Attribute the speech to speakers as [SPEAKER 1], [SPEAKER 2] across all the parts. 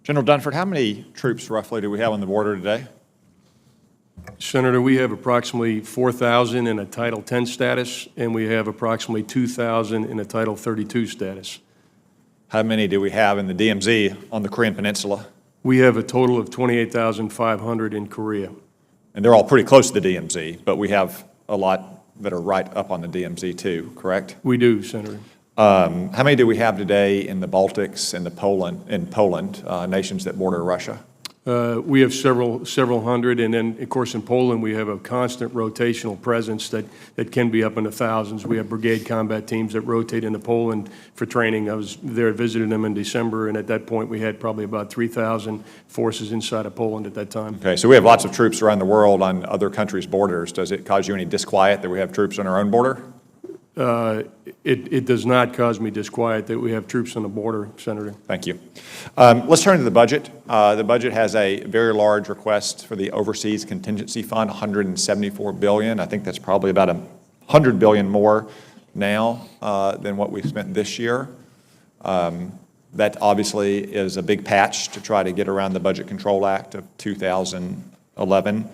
[SPEAKER 1] General Dunford, how many troops roughly do we have on the border today?
[SPEAKER 2] Senator, we have approximately 4,000 in a Title 10 status, and we have approximately 2,000 in a Title 32 status.
[SPEAKER 1] How many do we have in the DMZ on the Korean Peninsula?
[SPEAKER 2] We have a total of 28,500 in Korea.
[SPEAKER 1] And they're all pretty close to the DMZ, but we have a lot that are right up on the DMZ too, correct?
[SPEAKER 2] We do, Senator.
[SPEAKER 1] How many do we have today in the Baltics and Poland, nations that border Russia?
[SPEAKER 2] We have several hundred, and then, of course, in Poland, we have a constant rotational presence that can be up into thousands. We have brigade combat teams that rotate into Poland for training. I was there visiting them in December, and at that point, we had probably about 3,000 forces inside of Poland at that time.
[SPEAKER 1] Okay, so we have lots of troops around the world on other countries' borders. Does it cause you any disquiet that we have troops on our own border?
[SPEAKER 2] It does not cause me disquiet that we have troops on the border, Senator.
[SPEAKER 1] Thank you. Let's turn to the budget. The budget has a very large request for the Overseas Contingency Fund, $174 billion. I think that's probably about $100 billion more now than what we spent this year. That obviously is a big patch to try to get around the Budget Control Act of 2011.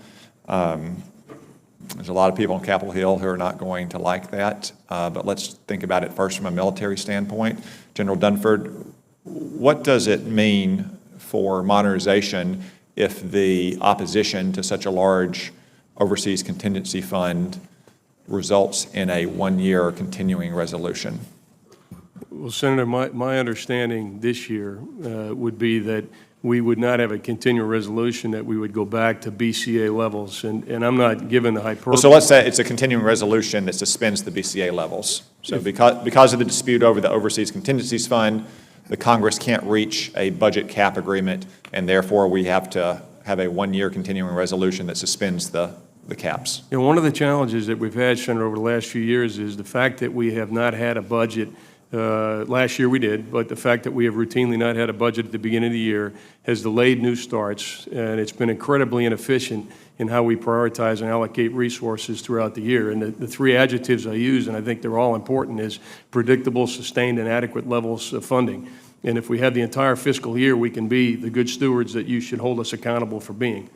[SPEAKER 1] There's a lot of people on Capitol Hill who are not going to like that, but let's think about it first from a military standpoint. General Dunford, what does it mean for modernization if the opposition to such a large overseas contingency fund results in a one-year continuing resolution?
[SPEAKER 2] Well, Senator, my understanding this year would be that we would not have a continuing resolution, that we would go back to BCA levels, and I'm not given the hyperbole.
[SPEAKER 1] Well, so let's say it's a continuing resolution that suspends the BCA levels. So because of the dispute over the Overseas Contingencies Fund, the Congress can't reach a budget cap agreement, and therefore we have to have a one-year continuing resolution that suspends the caps.
[SPEAKER 2] You know, one of the challenges that we've had, Senator, over the last few years is the fact that we have not had a budget. Last year we did, but the fact that we have routinely not had a budget at the beginning of the year has delayed new starts, and it's been incredibly inefficient in how we prioritize and allocate resources throughout the year. And the three adjectives I use, and I think they're all important, is predictable, sustained, and adequate levels of funding. And if we have the entire fiscal year, we can be the good stewards that you should hold us accountable for being.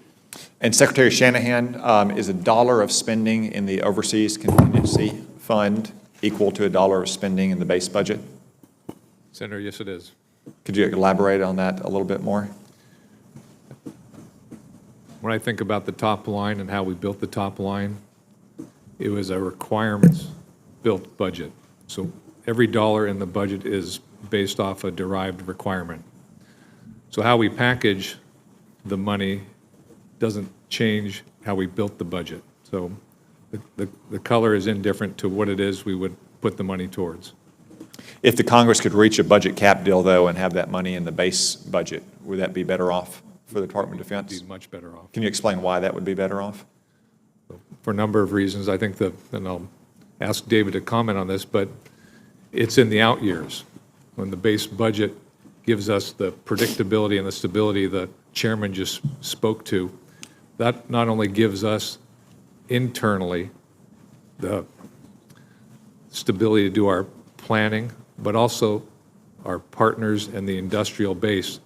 [SPEAKER 1] And Secretary Shanahan, is $1 of spending in the Overseas Contingency Fund equal to $1 of spending in the base budget?
[SPEAKER 3] Senator, yes, it is.
[SPEAKER 1] Could you elaborate on that a little bit more?
[SPEAKER 3] When I think about the top line and how we built the top line, it was a requirements-built budget. So every dollar in the budget is based off a derived requirement. So how we package the money doesn't change how we built the budget. So the color is indifferent to what it is we would put the money towards.
[SPEAKER 1] If the Congress could reach a budget cap deal, though, and have that money in the base budget, would that be better off for the Department of Defense?
[SPEAKER 3] Be much better off.
[SPEAKER 1] Can you explain why that would be better off?
[SPEAKER 3] For a number of reasons. I think and I'll ask David to comment on this, but it's in the out years when the base budget gives us the predictability and the stability the chairman just spoke to. That not only gives us internally the stability to do our planning, but also our partners and the industrial base,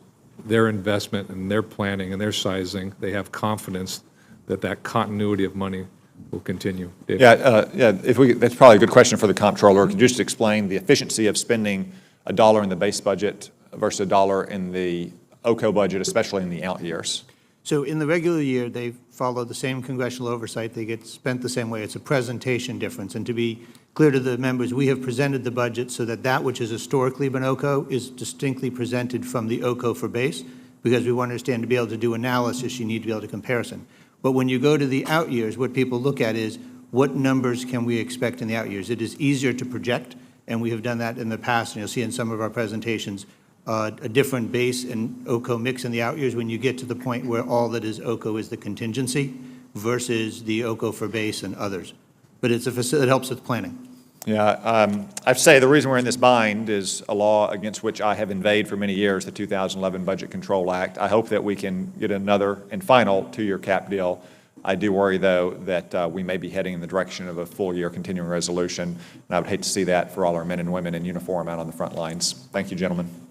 [SPEAKER 3] their investment and their planning and their sizing, they have confidence that that continuity of money will continue. David?
[SPEAKER 1] Yeah, that's probably a good question for the comptroller. Could you just explain the efficiency of spending $1 in the base budget versus $1 in the OCO budget, especially in the out years?
[SPEAKER 4] So in the regular year, they follow the same congressional oversight. They get spent the same way. It's a presentation difference. And to be clear to the members, we have presented the budget so that that which has historically been OCO is distinctly presented from the OCO for base, because we want to understand, to be able to do analysis, you need to be able to comparison. But when you go to the out years, what people look at is what numbers can we expect in the out years. It is easier to project, and we have done that in the past, and you'll see in some of our presentations a different base and OCO mix in the out years when you get to the point where all that is OCO is the contingency versus the OCO for base and others. But it's it helps with planning.
[SPEAKER 1] Yeah, I'd say the reason we're in this bind is a law against which I have inveighed for many years, the 2011 Budget Control Act. I hope that we can get another and final two-year cap deal. I do worry, though, that we may be heading in the direction of a full-year continuing resolution, and I would hate to see that for all our men and women in uniform out on the front lines. Thank you, gentlemen.